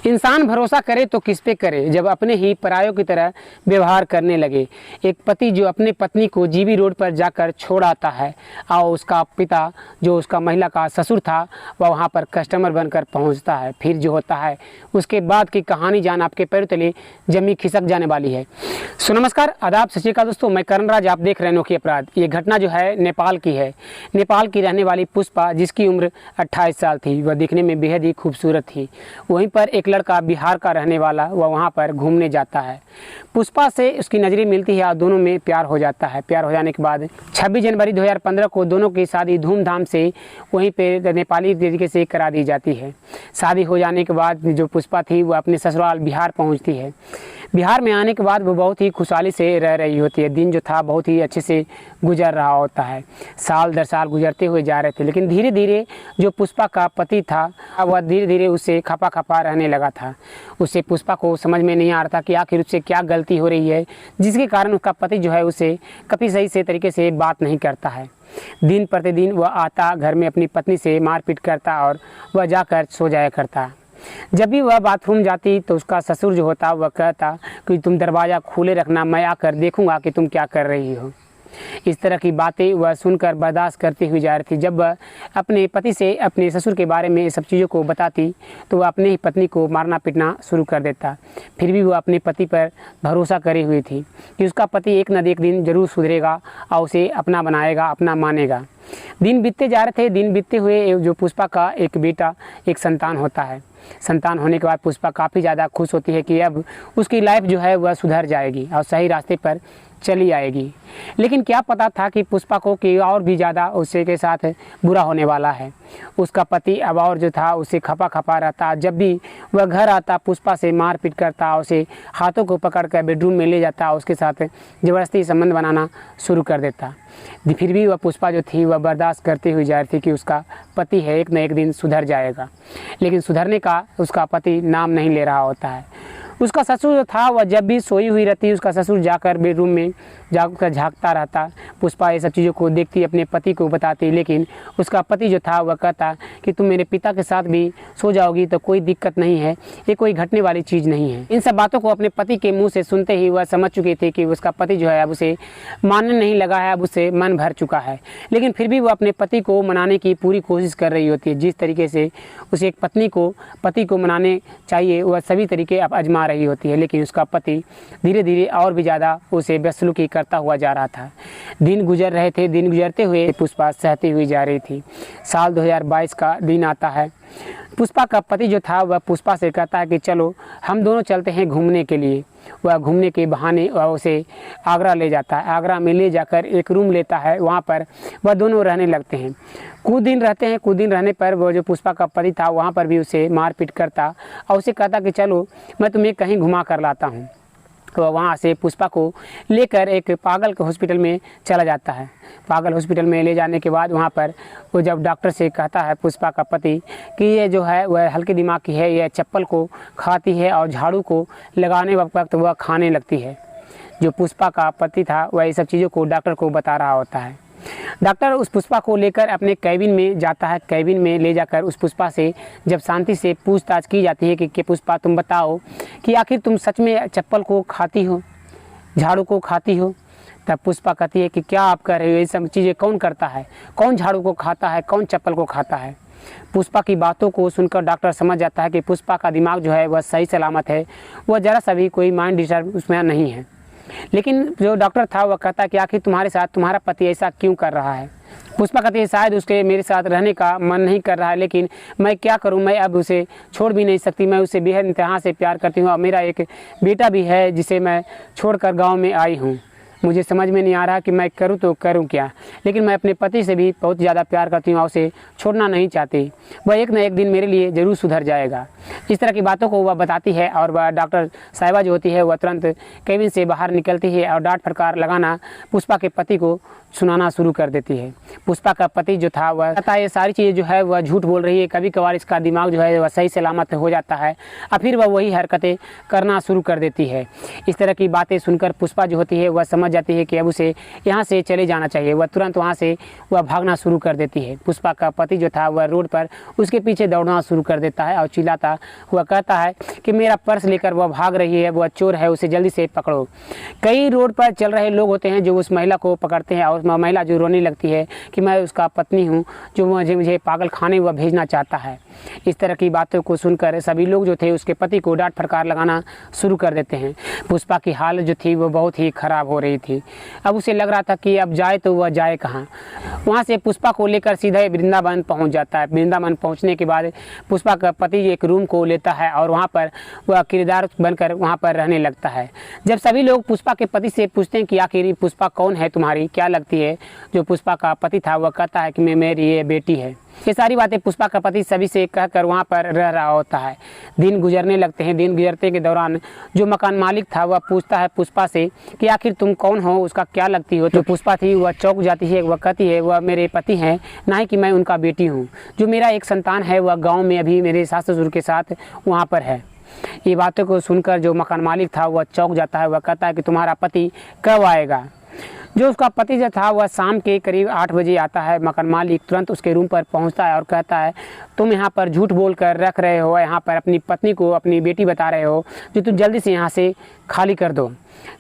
इंसान भरोसा करे तो किस पे करे जब अपने ही परायों की तरह व्यवहार करने लगे। एक पति जो अपने पत्नी को जीबी रोड पर जाकर छोड़ आता है और उसका पिता जो उसका महिला का ससुर था वह वहाँ पर कस्टमर बनकर पहुँचता है। फिर जो होता है उसके बाद की कहानी जान आपके पैरों तले जमी खिसक जाने वाली है। सो नमस्कार, आदाब, सत श्री अकाल दोस्तों, मैं करण राज, आप देख रहे हैं अनोखी अपराध। ये घटना जो है नेपाल की है। नेपाल की रहने वाली पुष्पा, जिसकी उम्र 28 साल थी, वह दिखने में बेहद ही खूबसूरत थी। वहीं पर एक लड़का बिहार का रहने वाला वह वहाँ पर घूमने जाता है। पुष्पा से उसकी नज़रें मिलती है और दोनों में प्यार हो जाता है। प्यार हो जाने के बाद 26 जनवरी 2015 को दोनों की शादी धूमधाम से वहीं पे नेपाली तरीके से करा दी जाती है। शादी हो जाने के बाद जो पुष्पा थी वह अपने ससुराल बिहार पहुँचती है। बिहार में आने के बाद वो बहुत ही खुशहाली से रह रही होती है। दिन जो था बहुत ही अच्छे से गुजर रहा होता है। साल दर साल गुजरते हुए जा रहे थे, लेकिन धीरे धीरे जो पुष्पा का पति था वह धीरे धीरे उससे खपा खपा रहने लगा था। उससे पुष्पा को समझ में नहीं आ रहा था कि आखिर उससे क्या गलती हो रही है, जिसके कारण उसका पति जो है उसे कभी सही से तरीके से बात नहीं करता है। दिन प्रतिदिन वह आता, घर में अपनी पत्नी से मारपीट करता और वह जाकर सो जाया करता। जब भी वह बाथरूम जाती तो उसका ससुर जो होता वह कहता कि तुम दरवाज़ा खोले रखना, मैं आकर देखूंगा कि तुम क्या कर रही हो। इस तरह की बातें वह सुनकर बर्दाश्त करती हुई जा रही थी। जब वह अपने पति से अपने ससुर के बारे में सब चीज़ों को बताती तो वह अपने ही पत्नी को मारना पीटना शुरू कर देता। फिर भी वह अपने पति पर भरोसा करी हुई थी कि उसका पति एक न एक दिन ज़रूर सुधरेगा और उसे अपना बनाएगा, अपना मानेगा। दिन बीतते जा रहे थे। दिन बीतते हुए जो पुष्पा का एक बेटा, एक संतान होता है। संतान होने के बाद पुष्पा काफ़ी ज़्यादा खुश होती है कि अब उसकी लाइफ जो है वह सुधर जाएगी और सही रास्ते पर चली आएगी। लेकिन क्या पता था कि पुष्पा को कि और भी ज़्यादा उससे के साथ बुरा होने वाला है। उसका पति अब और जो था उसे खपा खपा रहता। जब भी वह घर आता पुष्पा से मारपीट करता, उसे हाथों को पकड़कर बेडरूम में ले जाता, उसके साथ ज़बरदस्ती संबंध बनाना शुरू कर देता। फिर भी वह पुष्पा जो थी वह बर्दाश्त करती हुई जा रही थी कि उसका पति है, एक न एक दिन सुधर जाएगा। लेकिन सुधरने का उसका पति नाम नहीं ले रहा होता है। उसका ससुर जो था वह जब भी सोई हुई रहती, उसका ससुर जाकर बेडरूम में जाकर झांकता रहता। पुष्पा ये सब चीज़ों को देखती, अपने पति को बताती, लेकिन उसका पति जो था वह कहता कि तुम मेरे पिता के साथ भी सो जाओगी तो कोई दिक्कत नहीं है, ये कोई घटने वाली चीज़ नहीं है। इन सब बातों को अपने पति के मुंह से सुनते ही वह समझ चुकी थी कि उसका पति जो है अब उसे मानने नहीं लगा है, अब उसे मन भर चुका है। लेकिन फिर भी वह अपने पति को मनाने की पूरी कोशिश कर रही होती है। जिस तरीके से उसे एक पति को मनाने चाहिए वह सभी तरीके अब आजमा रही होती है। लेकिन उसका पति धीरे धीरे और भी ज़्यादा उसे बदसलूकी करता हुआ जा रहा था। दिन गुजर रहे थे। दिन गुजरते हुए पुष्पा सहती हुई जा रही थी। साल 2022 का दिन आता है। पुष्पा का पति जो था वह पुष्पा से कहता है कि चलो हम दोनों चलते हैं घूमने के लिए। वह घूमने के बहाने वह उसे आगरा ले जाता है। आगरा में ले जाकर एक रूम लेता है, वहाँ पर वह दोनों रहने लगते हैं। कुछ दिन रहते हैं। कुछ दिन रहने पर वो जो पुष्पा का पति था वहाँ पर भी उसे मारपीट करता और उसे कहता कि चलो मैं तुम्हें कहीं घुमा कर लाता हूँ। तो वहाँ से पुष्पा को लेकर एक पागल के हॉस्पिटल में चला जाता है। पागल हॉस्पिटल में ले जाने के बाद वहाँ पर वो जब डॉक्टर से कहता है पुष्पा का पति कि ये जो है वह हल्के दिमाग की है, यह चप्पल को खाती है और झाड़ू को लगाने वक्त वह खाने लगती है। जो पुष्पा का पति था वह ये सब चीज़ों को डॉक्टर को बता रहा होता है। डॉक्टर उस पुष्पा को लेकर अपने कैबिन में जाता है। कैबिन में ले जाकर उस पुष्पा से जब शांति से पूछताछ की जाती है कि पुष्पा तुम बताओ कि आखिर तुम सच में चप्पल को खाती हो, झाड़ू को खाती हो? तब पुष्पा कहती है कि क्या आप कह रहे हो, ये सब चीज़ें कौन करता है, कौन झाड़ू को खाता है, कौन चप्पल को खाता है? पुष्पा की बातों को सुनकर डॉक्टर समझ जाता है कि पुष्पा का दिमाग जो है वह सही सलामत है, वह ज़रा सा भी कोई माइंड डिस्टर्ब उसमें नहीं है। लेकिन जो डॉक्टर था वह कहता कि आखिर तुम्हारे साथ तुम्हारा पति ऐसा क्यों कर रहा है? पुष्पा कहती है शायद उसके मेरे साथ रहने का मन नहीं कर रहा है, लेकिन मैं क्या करूं, मैं अब उसे छोड़ भी नहीं सकती। मैं उसे बेहद इंतहा से प्यार करती हूं और मेरा एक बेटा भी है जिसे मैं छोड़कर गांव में आई हूं। मुझे समझ में नहीं आ रहा कि मैं करूं तो करूं क्या, लेकिन मैं अपने पति से भी बहुत ज़्यादा प्यार करती हूं और उसे छोड़ना नहीं चाहती। वह एक न एक दिन मेरे लिए ज़रूर सुधर जाएगा। इस तरह की बातों को वह बताती है और वह डॉक्टर साहिबा जो होती है वह तुरंत केबिन से बाहर निकलती है और डांट फटकार लगाना पुष्पा के पति को सुनाना शुरू कर देती है। पुष्पा का पति जो था वह कहता है ये सारी चीज़ें जो है वह झूठ बोल रही है, कभी कभार इसका दिमाग जो है वह सही सलामत हो जाता है और फिर वह वही हरकतें करना शुरू कर देती है। इस तरह की बातें सुनकर पुष्पा जो होती है वह समझ जाती है कि अब उसे यहाँ से चले जाना चाहिए। वह तुरंत वहाँ से वह भागना शुरू कर देती है। पुष्पा का पति जो था वह रोड पर उसके पीछे दौड़ना शुरू कर देता है और चिल्लाता हुआ कहता है कि मेरा पर्स लेकर वह भाग रही है, वह चोर है, उसे जल्दी से पकड़ो। कई रोड पर चल रहे लोग होते हैं जो उस महिला को पकड़ते हैं और उस महिला जो रोने लगती है कि मैं उसका पत्नी हूँ जो मुझे पागल खाने वह भेजना चाहता है। इस तरह की बातों को सुनकर सभी लोग जो थे उसके पति को डांट फटकार लगाना शुरू कर देते हैं। पुष्पा की हालत जो थी वो बहुत ही ख़राब हो रही थी। अब उसे लग रहा था कि अब जाए तो वह जाए कहाँ। वहाँ से पुष्पा को लेकर सीधे वृंदावन पहुँच जाता है। वृंदावन पहुँचने के बाद पुष्पा का पति एक रूम को लेता है और वहाँ पर वह किरदार बनकर वहाँ पर रहने लगता है। जब सभी लोग पुष्पा के पति से पूछते हैं कि आखिर पुष्पा कौन है, तुम्हारी क्या लगती है, जो पुष्पा का पति था वह कहता है कि मेरी ये बेटी है। ये सारी बातें पुष्पा का पति सभी से कहकर वहाँ पर रह रहा होता है। दिन गुजरने लगते हैं। दिन गुजरते के दौरान जो मकान मालिक था वह पूछता है पुष्पा से कि आखिर तुम कौन हो, उसका क्या लगती हो। तो पुष्पा थी वह चौंक जाती है। वह कहती है वह मेरे पति हैं, ना ही कि मैं उनका बेटी हूँ। जो मेरा एक संतान है वह गाँव में अभी मेरे सास ससुर के साथ वहाँ पर है। ये बातों को सुनकर जो मकान मालिक था वह चौंक जाता है। वह कहता है कि तुम्हारा पति कब आएगा। जो उसका पति जो था वह शाम के करीब 8 बजे आता है। मकान मालिक तुरंत उसके रूम पर पहुंचता है और कहता है तुम यहाँ पर झूठ बोल कर रख रहे हो, यहाँ पर अपनी पत्नी को अपनी बेटी बता रहे हो, जो तुम जल्दी से यहाँ से खाली कर दो।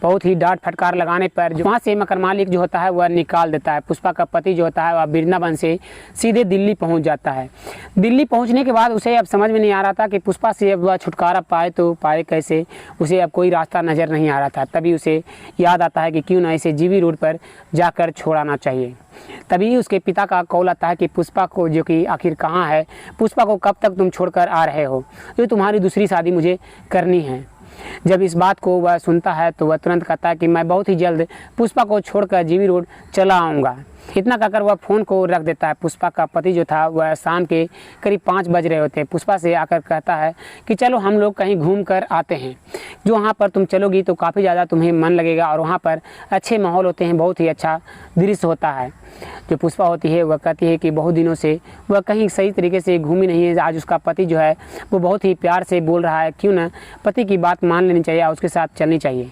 बहुत ही डांट फटकार लगाने पर जो वहाँ से मकान मालिक जो होता है वह निकाल देता है। पुष्पा का पति जो होता है वह वृंदावन से सीधे दिल्ली पहुँच जाता है। दिल्ली पहुँचने के बाद उसे अब समझ में नहीं आ रहा था कि पुष्पा से अब वह छुटकारा पाए तो पाए कैसे। उसे अब कोई रास्ता नज़र नहीं आ रहा था। तभी उसे याद आता है कि क्यों ना इसे जीबी रोड पर जाकर छोड़ाना चाहिए। तभी उसके पिता का कॉल आता है कि पुष्पा को जो कि आखिर कहाँ है, पुष्पा को कब तक तुम छोड़कर आ रहे हो, जो तुम्हारी दूसरी शादी मुझे करनी है। जब इस बात को वह सुनता है तो वह तुरंत कहता है कि मैं बहुत ही जल्द पुष्पा को छोड़कर जीबी रोड चला आऊँगा। इतना कहकर वह फ़ोन को रख देता है। पुष्पा का पति जो था वह शाम के करीब 5 बज रहे होते हैं। पुष्पा से आकर कहता है कि चलो हम लोग कहीं घूम कर आते हैं, जो वहाँ पर तुम चलोगी तो काफ़ी ज़्यादा तुम्हें मन लगेगा और वहाँ पर अच्छे माहौल होते हैं, बहुत ही अच्छा दृश्य होता है। जो पुष्पा होती है वह कहती है कि बहुत दिनों से वह कहीं सही तरीके से घूमी नहीं है। आज उसका पति जो है वो बहुत ही प्यार से बोल रहा है, क्यों ना पति की बात मान लेनी चाहिए और उसके साथ चलनी चाहिए।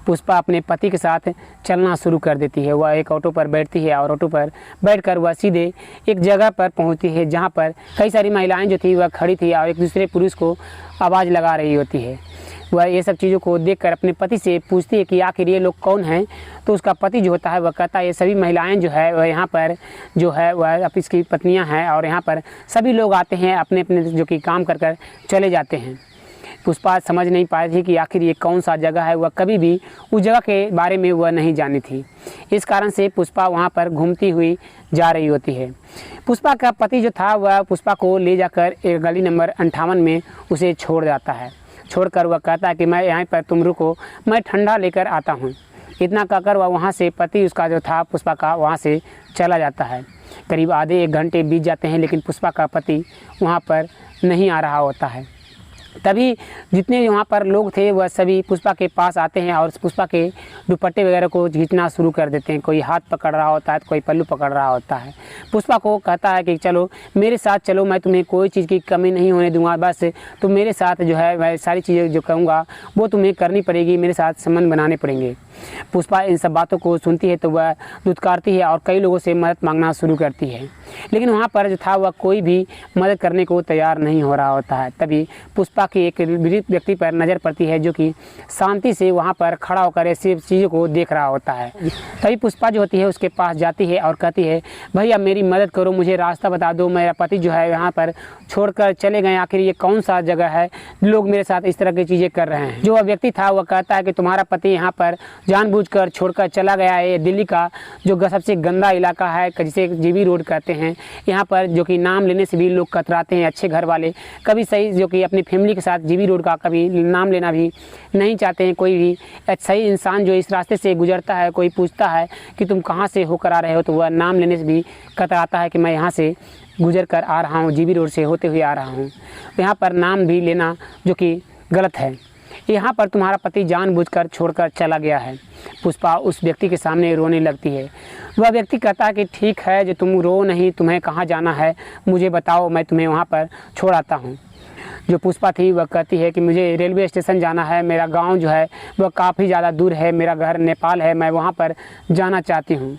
पुष्पा अपने पति के साथ चलना शुरू कर देती है। वह एक ऑटो पर बैठती है और ऑटो पर बैठकर वह सीधे एक जगह पर पहुंचती है जहां पर कई सारी महिलाएं जो थी वह खड़ी थी और एक दूसरे पुरुष को आवाज़ लगा रही होती है। वह ये सब चीज़ों को देखकर अपने पति से पूछती है कि आखिर ये लोग कौन हैं। तो उसका पति जो होता है वह कहता है ये सभी महिलाएं जो है वह यहाँ पर जो है वह अब इसकी पत्नियाँ हैं और यहाँ पर सभी लोग आते हैं अपने अपने जो कि काम कर कर चले जाते हैं। पुष्पा समझ नहीं पाई थी कि आखिर ये कौन सा जगह है। वह कभी भी उस जगह के बारे में वह नहीं जानी थी। इस कारण से पुष्पा वहाँ पर घूमती हुई जा रही होती है। पुष्पा का पति जो था वह पुष्पा को ले जाकर एक गली नंबर 58 में उसे छोड़ जाता है। छोड़कर वह कहता है कि मैं यहाँ पर तुम रुको, मैं ठंडा लेकर आता हूँ। इतना कहकर वह वहाँ से पति उसका जो था पुष्पा का वहाँ से चला जाता है। करीब आधे 1 घंटे बीत जाते हैं लेकिन पुष्पा का पति वहाँ पर नहीं आ रहा होता है। तभी जितने वहाँ पर लोग थे वह सभी पुष्पा के पास आते हैं और पुष्पा के दुपट्टे वगैरह को खींचना शुरू कर देते हैं। कोई हाथ पकड़ रहा होता है तो कोई पल्लू पकड़ रहा होता है। पुष्पा को कहता है कि चलो मेरे साथ चलो, मैं तुम्हें कोई चीज़ की कमी नहीं होने दूंगा, बस तुम मेरे साथ जो है मैं सारी चीज़ें जो कहूँगा वो तुम्हें करनी पड़ेगी, मेरे साथ संबंध बनाने पड़ेंगे। पुष्पा इन सब बातों को सुनती है तो वह दुत्कारती है और कई लोगों से मदद मांगना शुरू करती है, लेकिन वहाँ पर जो था वह कोई भी मदद करने को तैयार नहीं हो रहा होता है। तभी पुष्पा की एक वृद्ध व्यक्ति पर नज़र पड़ती है जो कि शांति से वहाँ पर खड़ा होकर ऐसी चीज़ों को देख रहा होता है। तभी पुष्पा जो होती है उसके पास जाती है और कहती है भैया मेरी मदद करो, मुझे रास्ता बता दो, मेरा पति जो है यहाँ पर छोड़कर चले गए, आखिर ये कौन सा जगह है, लोग मेरे साथ इस तरह की चीज़ें कर रहे हैं। जो व्यक्ति था वह कहता है कि तुम्हारा पति यहाँ पर जानबूझकर छोड़कर चला गया है। दिल्ली का जो सबसे गंदा इलाका है जिसे जीबी रोड कहते हैं, यहाँ पर जो कि नाम लेने से भी लोग कतराते हैं। अच्छे घर वाले कभी सही जो कि अपनी फैमिली के साथ जीबी रोड का कभी नाम लेना भी नहीं चाहते हैं। कोई भी सही इंसान जो इस रास्ते से गुजरता है, कोई पूछता है कि तुम कहाँ से होकर आ रहे हो, तो वह नाम लेने से भी कतराता है कि मैं यहाँ से गुजर कर आ रहा हूँ, जीबी रोड से होते हुए आ रहा हूँ। यहाँ पर नाम भी लेना जो कि गलत है। यहाँ पर तुम्हारा पति जानबूझकर छोड़कर चला गया है। पुष्पा उस व्यक्ति के सामने रोने लगती है। वह व्यक्ति कहता है कि ठीक है, जो तुम रो नहीं, तुम्हें कहाँ जाना है मुझे बताओ, मैं तुम्हें वहाँ पर छोड़ आता हूँ। जो पुष्पा थी वह कहती है कि मुझे रेलवे स्टेशन जाना है, मेरा गांव जो है वह काफ़ी ज़्यादा दूर है, मेरा घर नेपाल है, मैं वहाँ पर जाना चाहती हूँ।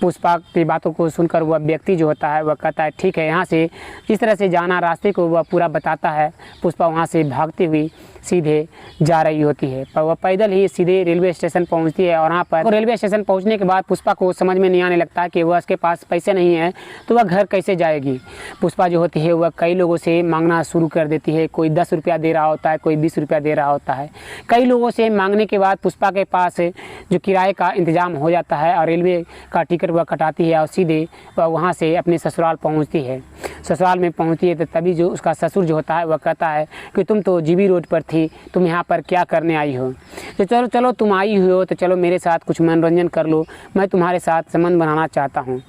पुष्पा की बातों को सुनकर वह व्यक्ति जो होता है वह कहता है ठीक है, यहाँ से इस तरह से जाना, रास्ते को वह पूरा बताता है। पुष्पा वहाँ से भागती हुई सीधे जा रही होती है, पर वह पैदल ही सीधे रेलवे स्टेशन पहुँचती है। और वहाँ पर रेलवे स्टेशन पहुँचने के बाद पुष्पा को समझ में नहीं आने लगता कि वह उसके पास पैसे नहीं है तो वह घर कैसे जाएगी। पुष्पा जो होती है वह कई लोगों से मांगना शुरू कर देती है। कोई 10 रुपया दे रहा होता है, कोई 20 रुपया दे रहा होता है। कई लोगों से मांगने के बाद पुष्पा के पास जो किराए का इंतजाम हो जाता है और रेलवे का टिकट वह कटाती है और सीधे वह वहाँ से अपने ससुराल पहुँचती है। ससुराल में पहुँचती है तो तभी जो उसका ससुर जो होता है वह कहता है कि तुम तो जीबी रोड पर थी, तुम यहाँ पर क्या करने आई हो। तो चलो चलो तुम आई हुई हो तो चलो मेरे साथ कुछ मनोरंजन कर लो, मैं तुम्हारे साथ संबंध बनाना चाहता हूँ।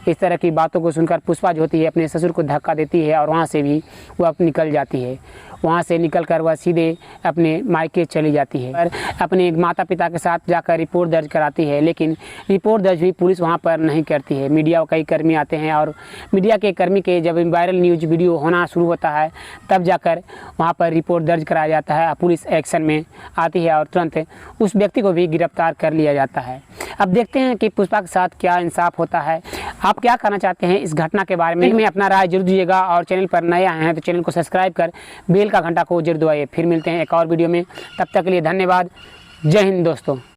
इस तरह की बातों को सुनकर पुष्पा जो होती है अपने ससुर को धक्का देती है और वहाँ से भी वह निकल जाती है। वहाँ से निकलकर वह सीधे अपने मायके चली जाती है और अपने माता पिता के साथ जाकर रिपोर्ट दर्ज कराती है, लेकिन रिपोर्ट दर्ज भी पुलिस वहाँ पर नहीं करती है। मीडिया कई कर्मी आते हैं और मीडिया के कर्मी के जब वायरल न्यूज वीडियो होना शुरू होता है तब जाकर वहाँ पर रिपोर्ट दर्ज कराया जाता है। पुलिस एक्शन में आती है और तुरंत उस व्यक्ति को भी गिरफ्तार कर लिया जाता है। अब देखते हैं कि पुष्पा के साथ क्या इंसाफ होता है। आप क्या कहना चाहते हैं इस घटना के बारे में अपना राय जरूर दीजिएगा और चैनल पर नए आए हैं तो चैनल को सब्सक्राइब कर बेल का घंटा को जरूर दबाइए। फिर मिलते हैं एक और वीडियो में, तब तक के लिए धन्यवाद। जय हिंद दोस्तों।